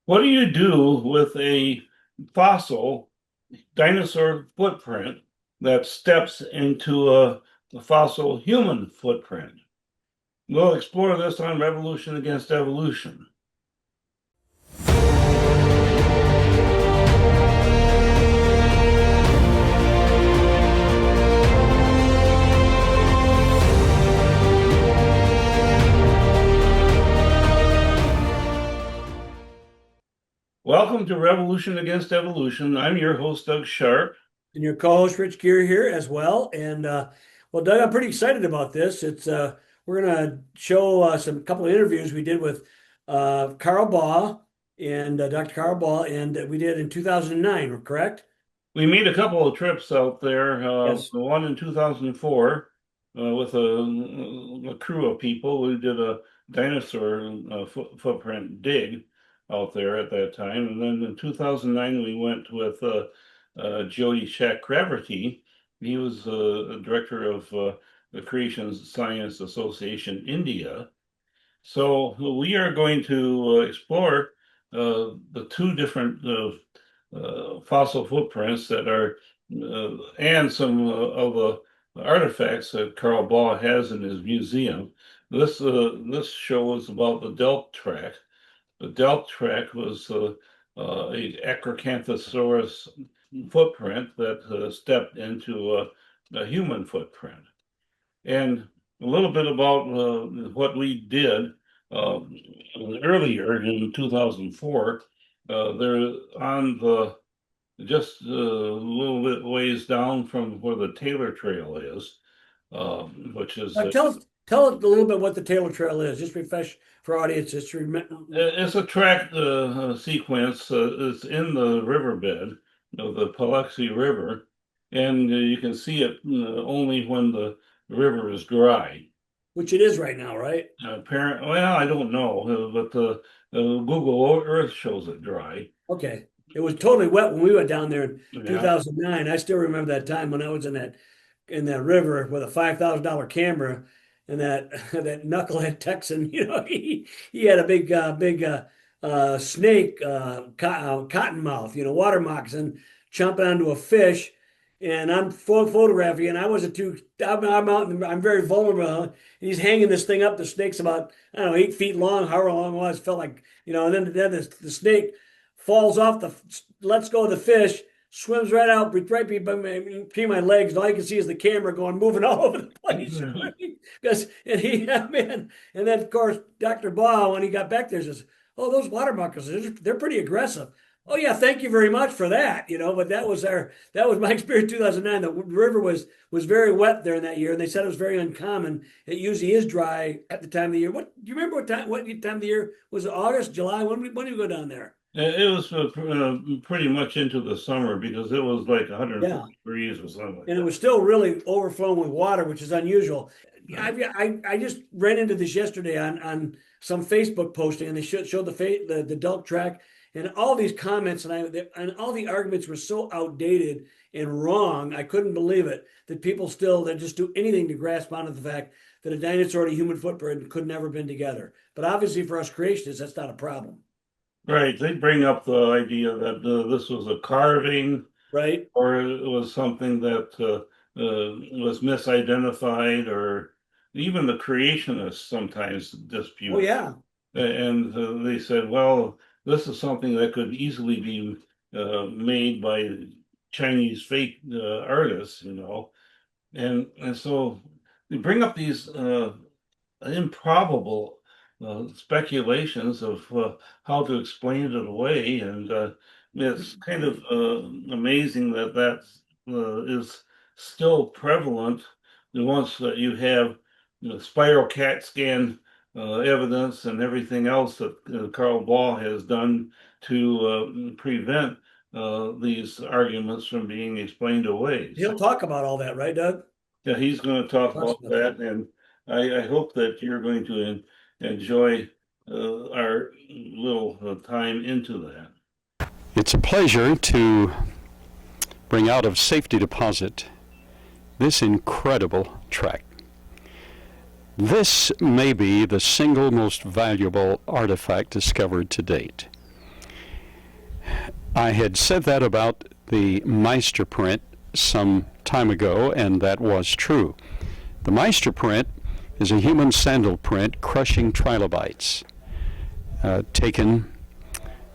What do you do with a fossil dinosaur footprint that steps into a fossil human footprint? We'll explore this on Revolution Against Evolution. Welcome to Revolution Against Evolution. I'm your host, Doug Sharp. And your co-host Rich Gear here as well. And well, Doug, I'm pretty excited about this. It's we're gonna show some couple of interviews we did with Carl Baugh and Dr. Carl Baugh, and we did in 2009, correct? We made a couple of trips out there, Yes. one in 2004 with a crew of people. We did a dinosaur footprint dig out there at that time. And then in 2009, we went with Jody Chakravarty. He was a director of the Creation Science Association India. So we are going to explore the two different fossil footprints that are, and some of the artifacts that Carl Baugh has in his museum. This show is about the Delk Track. The Delk Track was a Acrocanthosaurus footprint that stepped into a human footprint. And a little bit about what we did uh, earlier in 2004. They're on the just a little bit ways down from where the Taylor Trail is, which is Tell us a little bit what the Taylor Trail is. Just refresh for audiences to remember. it's a track sequence. It's in the riverbed of the Paluxy River, and you can see it only when the river is dry. Which it is right now, right? Well, I don't know, but Google Earth shows it dry. Okay. It was totally wet when we went down there in Yeah. 2009. I still remember that time when I was in that river with a $5,000 camera, and that that knucklehead Texan, he had a big snake, cottonmouth, water moccasin, chomping onto a fish, and I'm photographing, and I wasn't too. I'm out, and I'm very vulnerable. And he's hanging this thing up. The snake's about, I don't know, 8 feet long, however long it was. Felt like, and then the snake falls off lets go of the fish, swims right out, right between my legs. And all you can see is the camera moving all over the place. Because, man. And then, of course, Dr. Baugh, when he got back there, says, "Oh, those water moccasins, they're pretty aggressive." Oh yeah, thank you very much for that. But that was my experience in 2009. The river was very wet there in that year, and they said it was very uncommon. It usually is dry at the time of the year. What do you remember? What time of the year was it? August, July? When did we go down there? It was pretty much into the summer because it was like 150 Yeah, degrees or something like and it that. was still really overflowing with water, which is unusual. I just ran into this yesterday on some Facebook posting, and they showed the Delk Track, and all these comments, and all the arguments were so outdated and wrong. I couldn't believe it that people still that just do anything to grasp onto the fact that a dinosaur and a human footprint could never been together. But obviously, for us creationists, that's not a problem, Right. They bring up the idea that this was a carving right? or it was something that was misidentified, or even the creationists sometimes Oh dispute. yeah. And they said, well, this is something that could easily be made by Chinese fake artists, and so they bring up these improbable speculations of how to explain it away, and it's kind of amazing that is still prevalent. And once that you have spiral CAT scan evidence and everything else that Carl Baugh has done to prevent these arguments from being explained away. He'll So, talk about all that, right, Doug? yeah, he's going to talk Talks about about that. that, and I hope that you're going to enjoy our little time into that. It's a pleasure to bring out of safety deposit this incredible track. This may be the single most valuable artifact discovered to date. I had said that about the Meister Print some time ago, and that was true. The Meister Print is a human sandal print crushing trilobites, taken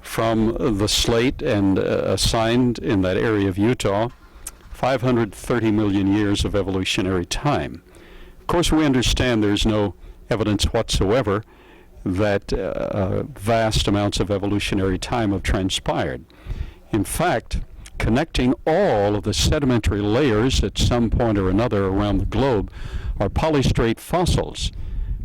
from the slate and assigned in that area of Utah 530 million years of evolutionary time. Of course, we understand there's no evidence whatsoever that vast amounts of evolutionary time have transpired. In fact, connecting all of the sedimentary layers at some point or another around the globe are polystrate fossils.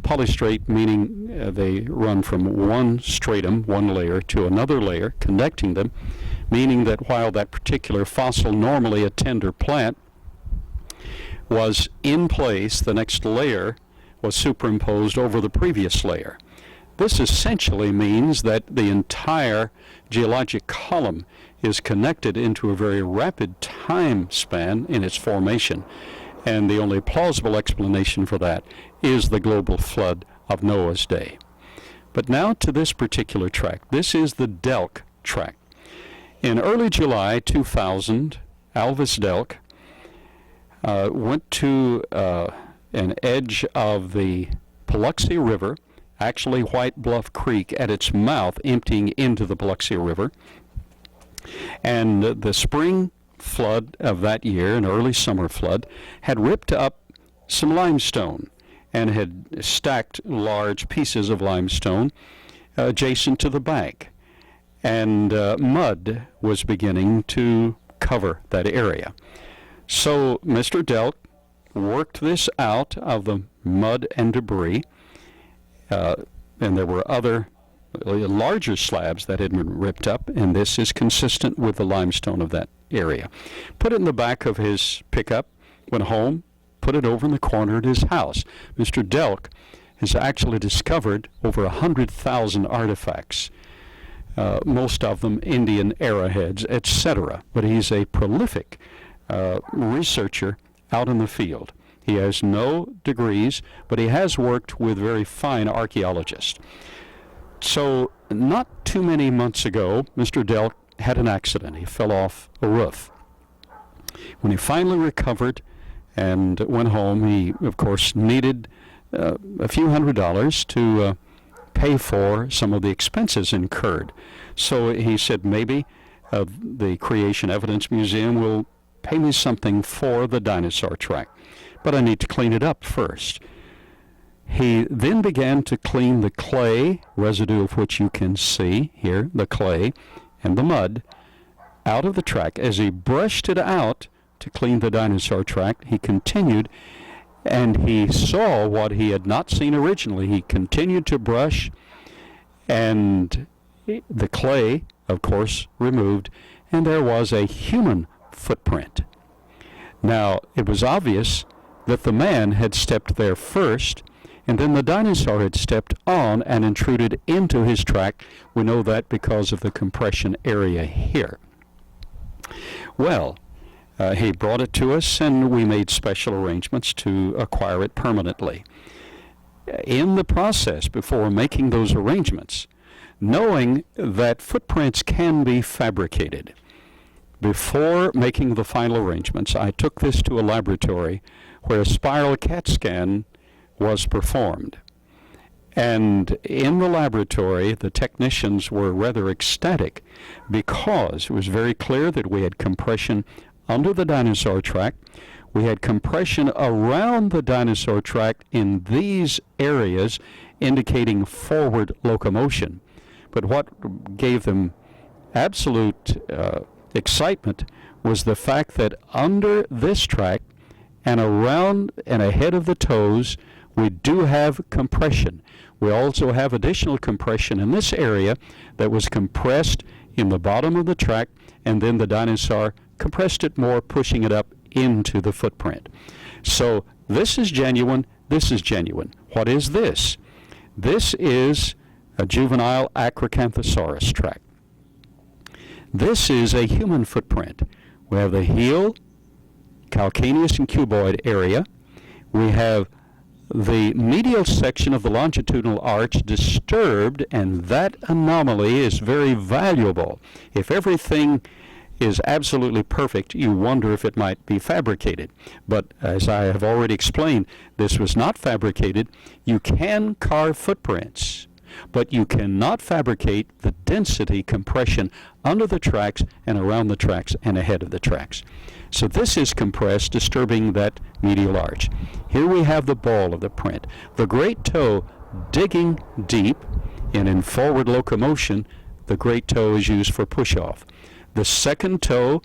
Polystrate meaning they run from one stratum, one layer, to another layer, connecting them, meaning that while that particular fossil, normally a tender plant, was in place, the next layer was superimposed over the previous layer. This essentially means that the entire geologic column is connected into a very rapid time span in its formation, and the only plausible explanation for that is the global flood of Noah's day. But now to this particular track. This is the Delk Track. In early July 2000, Alvis Delk went to an edge of the Paluxy River, actually White Bluff Creek at its mouth, emptying into the Paluxy River. And the spring flood of that year, an early summer flood, had ripped up some limestone and had stacked large pieces of limestone adjacent to the bank. And mud was beginning to cover that area. So Mr. Delk worked this out of the mud and debris, and there were other larger slabs that had been ripped up, and this is consistent with the limestone of that area. Put it in the back of his pickup, went home, put it over in the corner at his house. Mr. Delk has actually discovered over 100,000 artifacts, most of them Indian arrowheads, etc. But he's a prolific researcher out in the field. He has no degrees, but he has worked with very fine archaeologists. So not too many months ago, Mr. Delk had an accident. He fell off a roof. When he finally recovered and went home, he, of course, needed a few $100s to pay for some of the expenses incurred. So he said, maybe the Creation Evidence Museum will pay me something for the dinosaur track, but I need to clean it up first. He then began to clean the clay, residue of which you can see here, the clay and the mud, out of the track. As he brushed it out to clean the dinosaur track, he continued, and he saw what he had not seen originally. He continued to brush, and the clay, of course, removed, and there was a human footprint. Now, it was obvious that the man had stepped there first, and then the dinosaur had stepped on and intruded into his track. We know that because of the compression area here. Well, he brought it to us, and we made special arrangements to acquire it permanently. In the process, before making those arrangements, knowing that footprints can be fabricated, before making the final arrangements, I took this to a laboratory where a spiral CAT scan was performed. And in the laboratory, the technicians were rather ecstatic because it was very clear that we had compression under the dinosaur track. We had compression around the dinosaur track in these areas, indicating forward locomotion. But what gave them absolute excitement was the fact that under this track and around and ahead of the toes, we do have compression. We also have additional compression in this area that was compressed in the bottom of the track, and then the dinosaur compressed it more, pushing it up into the footprint. So this is genuine, this is genuine. What is this? This is a juvenile Acrocanthosaurus track. This is a human footprint. We have the heel, calcaneus and cuboid area. We have the medial section of the longitudinal arch disturbed, and that anomaly is very valuable. If everything is absolutely perfect, you wonder if it might be fabricated. But as I have already explained, this was not fabricated. You can carve footprints, but you cannot fabricate the density compression under the tracks and around the tracks and ahead of the tracks. So this is compressed, disturbing that medial arch. Here we have the ball of the print. The great toe digging deep, and in forward locomotion, the great toe is used for push-off. The second toe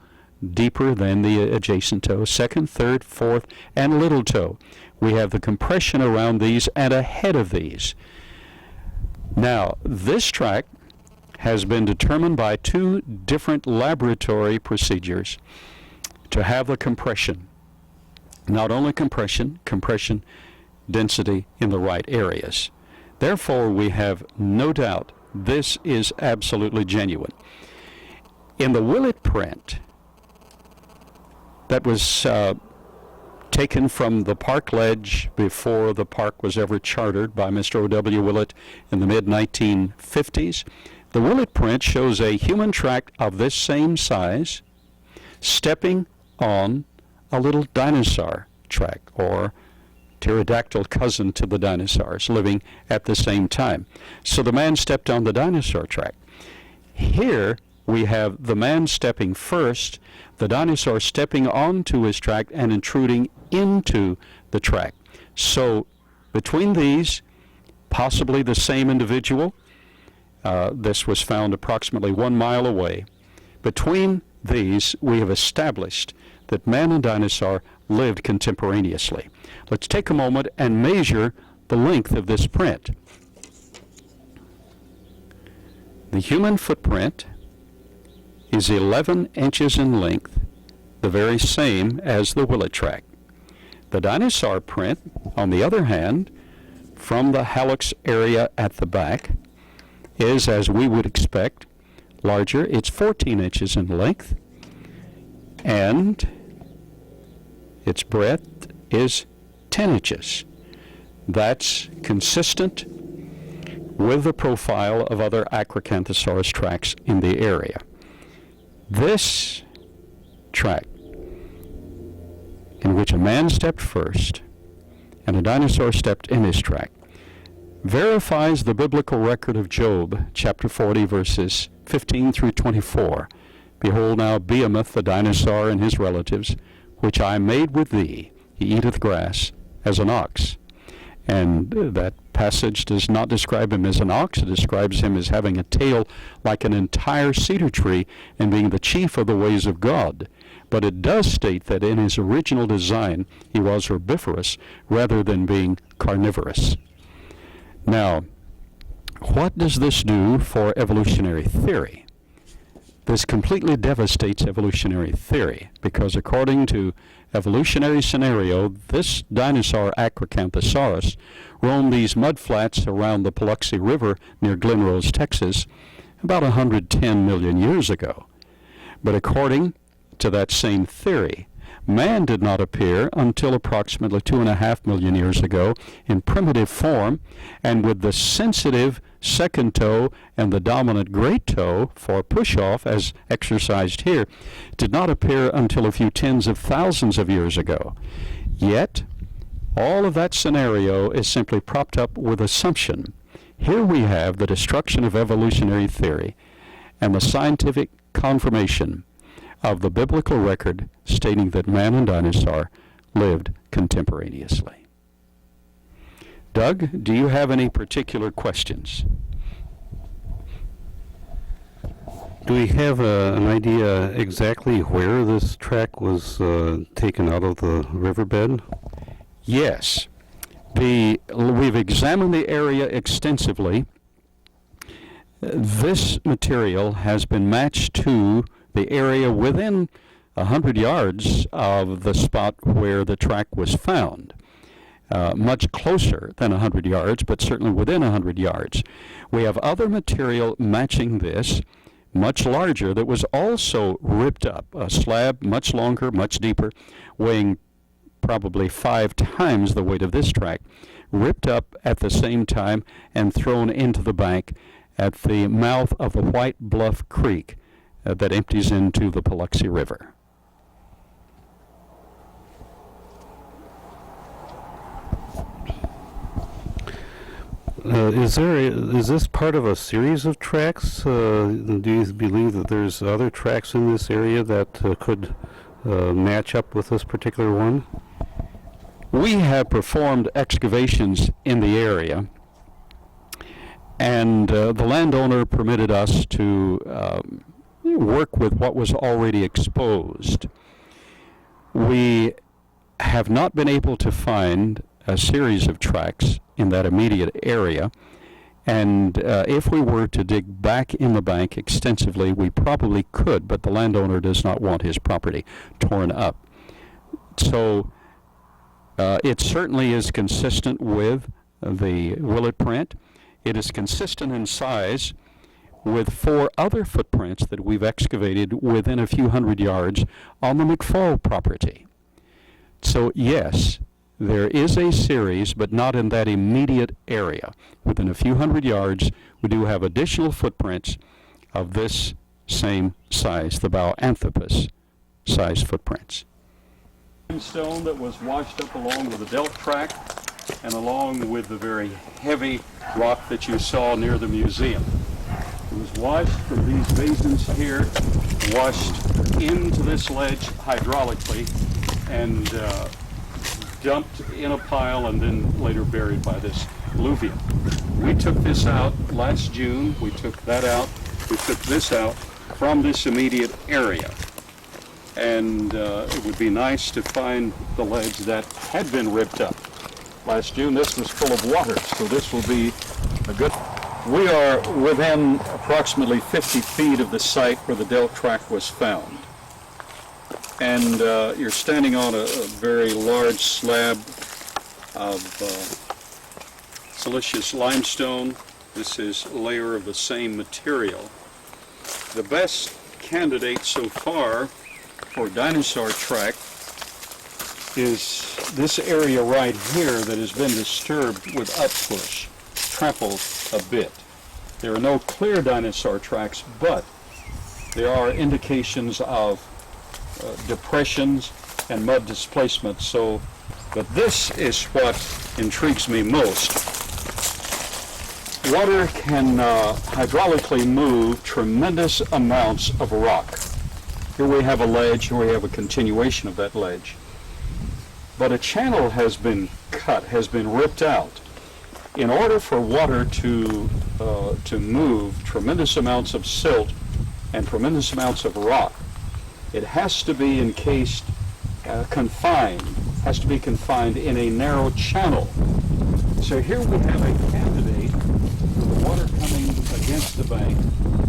deeper than the adjacent toe, second, third, fourth, and little toe. We have the compression around these and ahead of these. Now, this track has been determined by two different laboratory procedures to have the compression. Not only compression density in the right areas. Therefore, we have no doubt this is absolutely genuine. In the Willett print that was taken from the park ledge before the park was ever chartered by Mr. O.W. Willett in the mid-1950s, the Willett print shows a human track of this same size stepping on a little dinosaur track, or pterodactyl cousin to the dinosaurs, living at the same time. So the man stepped on the dinosaur track. Here we have the man stepping first, the dinosaur stepping onto his track and intruding into the track. So between these, possibly the same individual. This was found approximately 1 mile away. Between these, we have established that man and dinosaur lived contemporaneously. Let's take a moment and measure the length of this print. The human footprint is 11 inches in length, the very same as the Willett track. The dinosaur print, on the other hand, from the hallux area at the back, is, as we would expect, larger. It's 14 inches in length, and its breadth is 10 inches. That's consistent with the profile of other Acrocanthosaurus tracks in the area. This track, in which a man stepped first and a dinosaur stepped in his track, verifies the biblical record of Job, chapter 40, verses 15 through 24. Behold now Behemoth, the dinosaur, and his relatives, which I made with thee. He eateth grass as an ox. And that passage does not describe him as an ox. It describes him as having a tail like an entire cedar tree and being the chief of the ways of God. But it does state that in his original design he was herbivorous rather than being carnivorous. Now, what does this do for evolutionary theory? This completely devastates evolutionary theory, because according to evolutionary scenario, this dinosaur Acrocanthosaurus roamed these mudflats around the Paluxy River near Glen Rose, Texas, about 110 million years ago. But according to that same theory, man did not appear until approximately 2.5 million years ago in primitive form, and with the sensitive second toe and the dominant great toe for push-off, as exercised here, did not appear until a few tens of thousands of years ago. Yet, all of that scenario is simply propped up with assumption. Here we have the destruction of evolutionary theory and the scientific confirmation of the biblical record stating that man and dinosaur lived contemporaneously. Doug, do you have any particular questions? Do we have an idea exactly where this track was taken out of the riverbed? Yes. We've examined the area extensively. This material has been matched to the area within 100 yards of the spot where the track was found. Much closer than 100 yards, but certainly within 100 yards. We have other material matching this, much larger, that was also ripped up, a slab much longer, much deeper, weighing probably 5 times the weight of this track, ripped up at the same time and thrown into the bank at the mouth of the White Bluff Creek that empties into the Paluxy River. Is this part of a series of tracks? Do you believe that there's other tracks in this area that could match up with this particular one? We have performed excavations in the area, and the landowner permitted us to work with what was already exposed. We have not been able to find a series of tracks in that immediate area, and if we were to dig back in the bank extensively, we probably could, but the landowner does not want his property torn up. So it certainly is consistent with the Willett print. It is consistent in size with 4 other footprints that we've excavated within a few hundred yards on the McFall property. So yes, there is a series, but not in that immediate area. Within a few hundred yards, we do have additional footprints of this same size, the Baugh anthropus size footprints. Limestone that was washed up along with the Delk Track and along with the very heavy rock that you saw near the museum. It was washed from these basins here, washed into this ledge hydraulically, and dumped in a pile and then later buried by this alluvium. We took this out last June. We took that out. We took this out from this immediate area. And it would be nice to find the ledge that had been ripped up. Last June, this was full of water, so this will be a good... We are within approximately 50 feet of the site where the Delk Track was found. And you're standing on a very large slab of silicious limestone. This is a layer of the same material. The best candidate so far for dinosaur track is this area right here that has been disturbed with uppush, trampled a bit. There are no clear dinosaur tracks, but there are indications of depressions and mud displacement. So, but this is what intrigues me most. Water can hydraulically move tremendous amounts of rock. Here we have a ledge, here we have a continuation of that ledge. But a channel has been cut, has been ripped out. In order for water to move tremendous amounts of silt and tremendous amounts of rock, it has to be encased, confined in a narrow channel. So here we have a candidate with the water coming against the bank,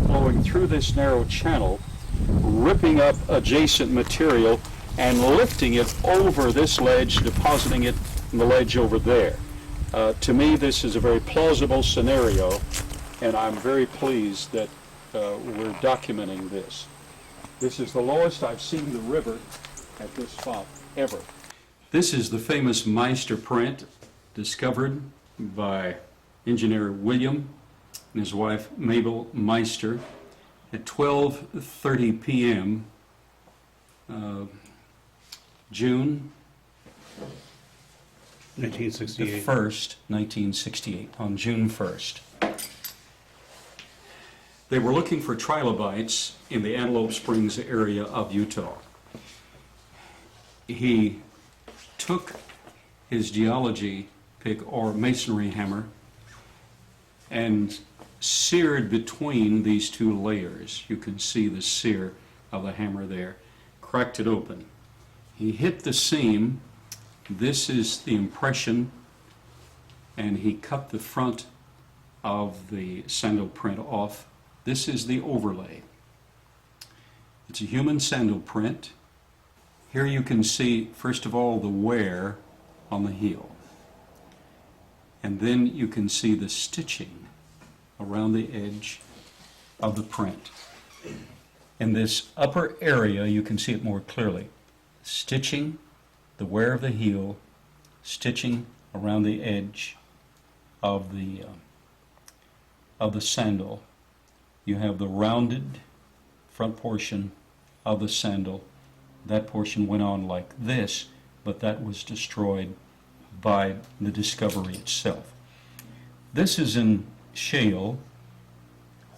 flowing through this narrow channel, ripping up adjacent material and lifting it over this ledge, depositing it in the ledge over there. To me, this is a very plausible scenario, and I'm very pleased that we're documenting this. This is the lowest I've seen the river at this spot ever. This is the famous Meister Print, discovered by engineer William and his wife Mabel Meister at 12:30 p.m. June 1968. 1st, 1968, on June 1st. They were looking for trilobites in the Antelope Springs area of Utah. He took his geology pick or masonry hammer and seared between these 2 layers. You can see the sear of the hammer there. Cracked it open. He hit the seam. This is the impression, and he cut the front of the sandal print off. This is the overlay. It's a human sandal print. Here you can see, first of all, the wear on the heel. And then you can see the stitching around the edge of the print. In this upper area, you can see it more clearly. Stitching, the wear of the heel, stitching around the edge of the sandal. You have the rounded front portion of the sandal. That portion went on like this, but that was destroyed by the discovery itself. This is in shale,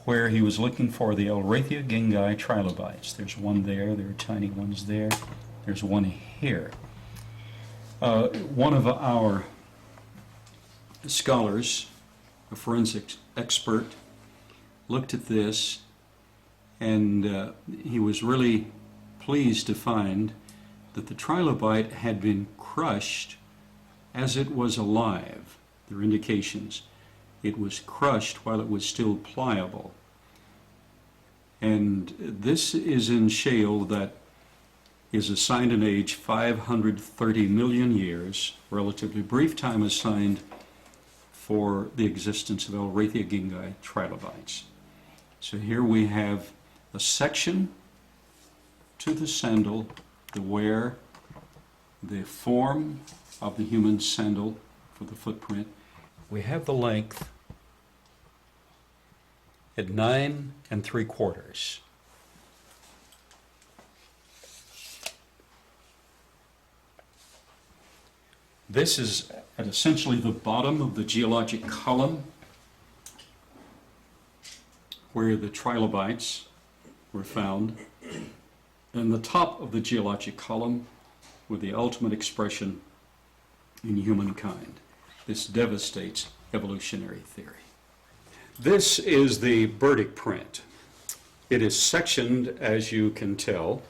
where he was looking for the Elrathia gingai trilobites. There's one there, there are tiny ones there, there's one here. One of our scholars, a forensic expert, looked at this, and he was really pleased to find that the trilobite had been crushed as it was alive. There are indications it was crushed while it was still pliable. And this is in shale that is assigned an age 530 million years, relatively brief time assigned for the existence of Elrathia gingai trilobites. So here we have a section to the sandal, the wear, the form of the human sandal for the footprint. We have the length at 9 3/4. This is at essentially the bottom of the geologic column where the trilobites were found, and the top of the geologic column with the ultimate expression in humankind. This devastates evolutionary theory. This is the Burdick print. It is sectioned, as you can tell,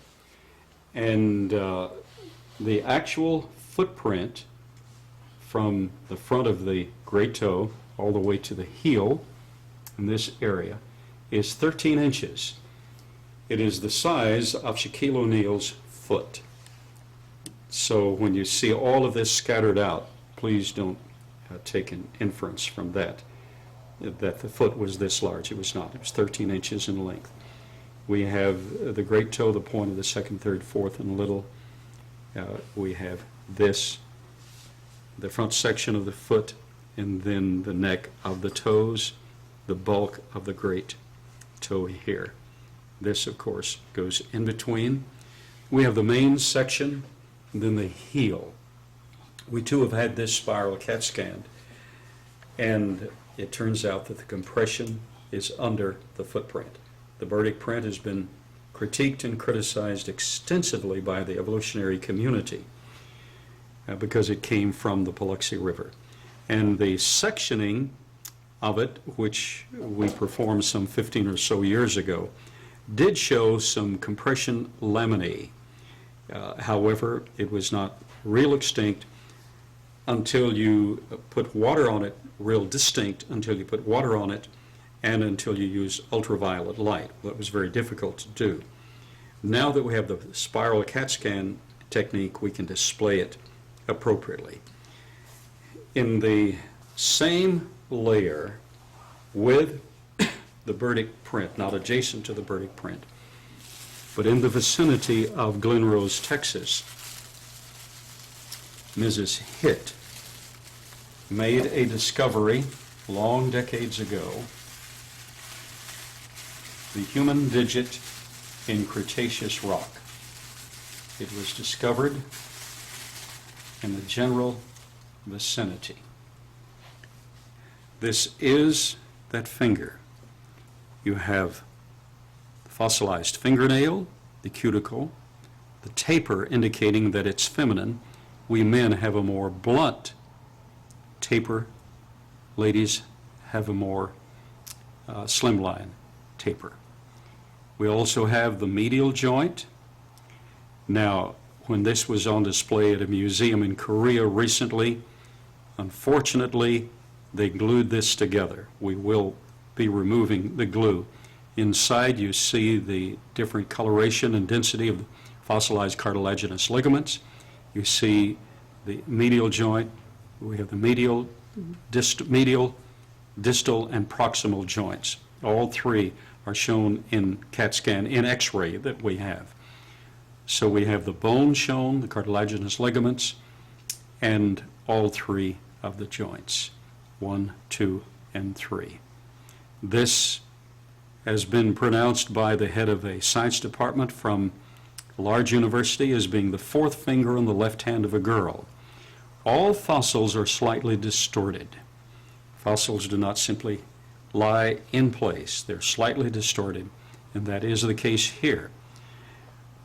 and the actual footprint from the front of the great toe all the way to the heel in this area is 13 inches. It is the size of Shaquille O'Neal's foot. So when you see all of this scattered out, please don't take an inference from that the foot was this large. It was not. It was 13 inches in length. We have the great toe, the point of the second, third, fourth, and little. We have this, the front section of the foot, and then the neck of the toes, the bulk of the great toe here. This, of course, goes in between. We have the main section, and then the heel. We too have had this spiral CAT scanned, and it turns out that the compression is under the footprint. The Burdick print has been critiqued and criticized extensively by the evolutionary community because it came from the Paluxy River. And the sectioning of it, which we performed some 15 or so years ago, did show some compression laminae. However, it was not real extinct until you put water on it, real distinct until you put water on it, and until you use ultraviolet light. That was very difficult to do. Now that we have the spiral CAT scan technique, we can display it appropriately. In the same layer with the Burdick print, not adjacent to the Burdick print, but in the vicinity of Glen Rose, Texas, Mrs. Hitt made a discovery long decades ago, the human digit in Cretaceous rock. It was discovered in the general vicinity. This is that finger. You have the fossilized fingernail, the cuticle, the taper indicating that it's feminine. We men have a more blunt taper. Ladies have a more slimline taper. We also have the medial joint. Now, when this was on display at a museum in Korea recently, unfortunately, they glued this together. We will be removing the glue. Inside, you see the different coloration and density of the fossilized cartilaginous ligaments. You see the medial joint. We have the medial, distal, and proximal joints. All three are shown in CAT scan, in X-ray that we have. So we have the bone shown, the cartilaginous ligaments, and all three of the joints, 1, 2, and 3. This has been pronounced by the head of a science department from a large university as being the fourth finger on the left hand of a girl. All fossils are slightly distorted. Fossils do not simply lie in place. They're slightly distorted, and that is the case here.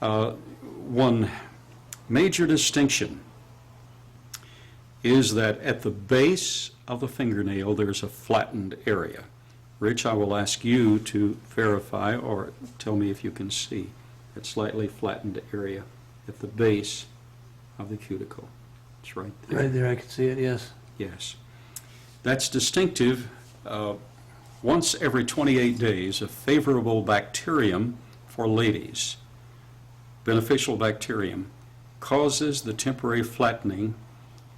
One major distinction is that at the base of the fingernail there's a flattened area. Rich, I will ask you to verify or tell me if you can see that slightly flattened area at the base of the cuticle. It's right there. Right there, I can see it, yes. Yes. That's distinctive. Once every 28 days, a favorable bacterium for ladies, beneficial bacterium, causes the temporary flattening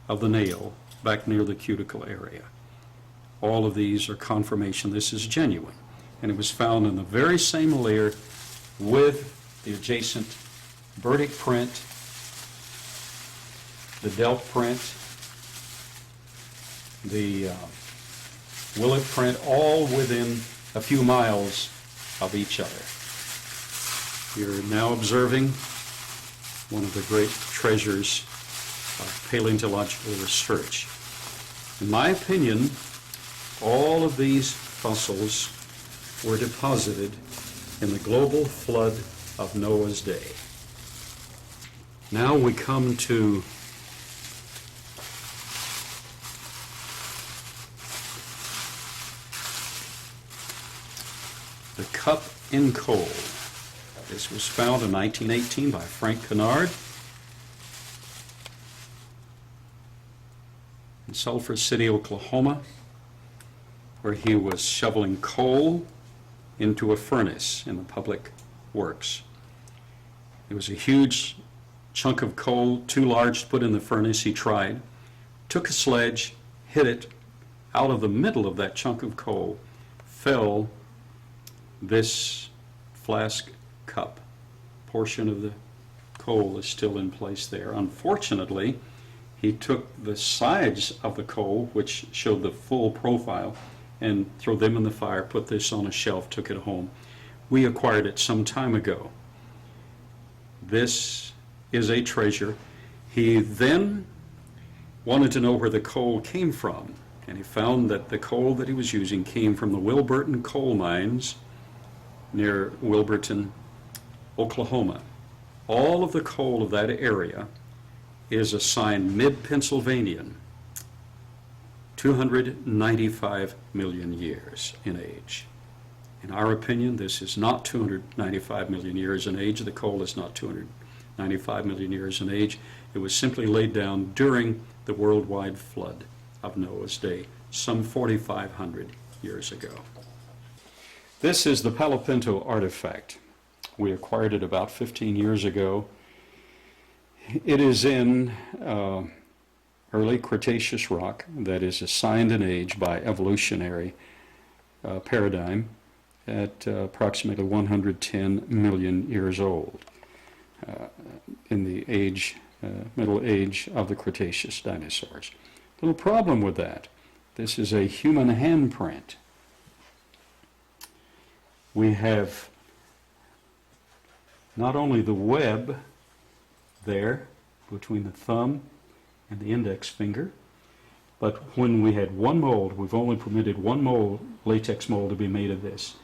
of the nail back near the cuticle area. All of these are confirmation this is genuine. And it was found in the very same layer with the adjacent Burdick print, the Delk print, the Willett print, all within a few miles of each other. You're now observing one of the great treasures of paleontological research. In my opinion, all of these fossils were deposited in the global flood of Noah's day. Now we come to the cup in coal. This was found in 1918 by Frank Kennard in Sulphur City, Oklahoma, where he was shoveling coal into a furnace in the public works. It was a huge chunk of coal, too large to put in the furnace. He tried, took a sledge, hit it. Out of the middle of that chunk of coal fell this flask cup. Portion of the coal is still in place there. Unfortunately, he took the sides of the coal, which showed the full profile, and threw them in the fire, put this on a shelf, took it home. We acquired it some time ago. This is a treasure. He then wanted to know where the coal came from, and he found that the coal that he was using came from the Wilburton coal mines near Wilburton, Oklahoma. All of the coal of that area is assigned mid-Pennsylvanian, 295 million years in age. In our opinion, this is not 295 million years in age. The coal is not 295 million years in age. It was simply laid down during the worldwide flood of Noah's day, some 4,500 years ago. This is the Palo Pinto artifact. We acquired it about 15 years ago. It is in early Cretaceous rock that is assigned an age by evolutionary paradigm at approximately 110 million years old in the age, middle age of the Cretaceous dinosaurs. Little problem with that. This is a human handprint. We have not only the web there between the thumb and the index finger, but when we had one mold, we've only permitted one mold, latex mold, to be made of this.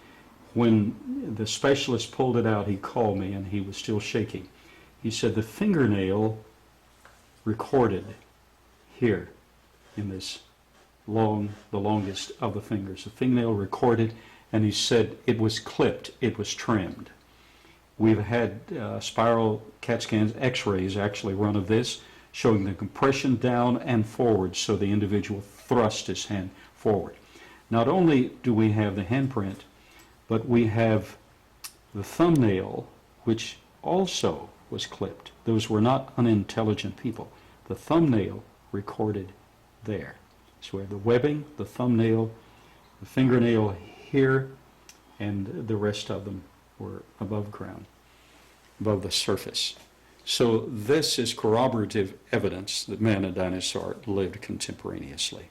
When the specialist pulled it out, he called me and he was still shaking. He said the fingernail recorded here in this the longest of the fingers. The fingernail recorded, and he said it was clipped, it was trimmed. We've had spiral CAT scans, x-rays actually run of this, showing the compression down and forward, so the individual thrust his hand forward. Not only do we have the handprint, but we have the thumbnail, which also was clipped. Those were not unintelligent people. The thumbnail recorded there. So we have the webbing, the thumbnail, the fingernail here, and the rest of them were above ground. above the surface. So this is corroborative evidence that man and dinosaur lived contemporaneously.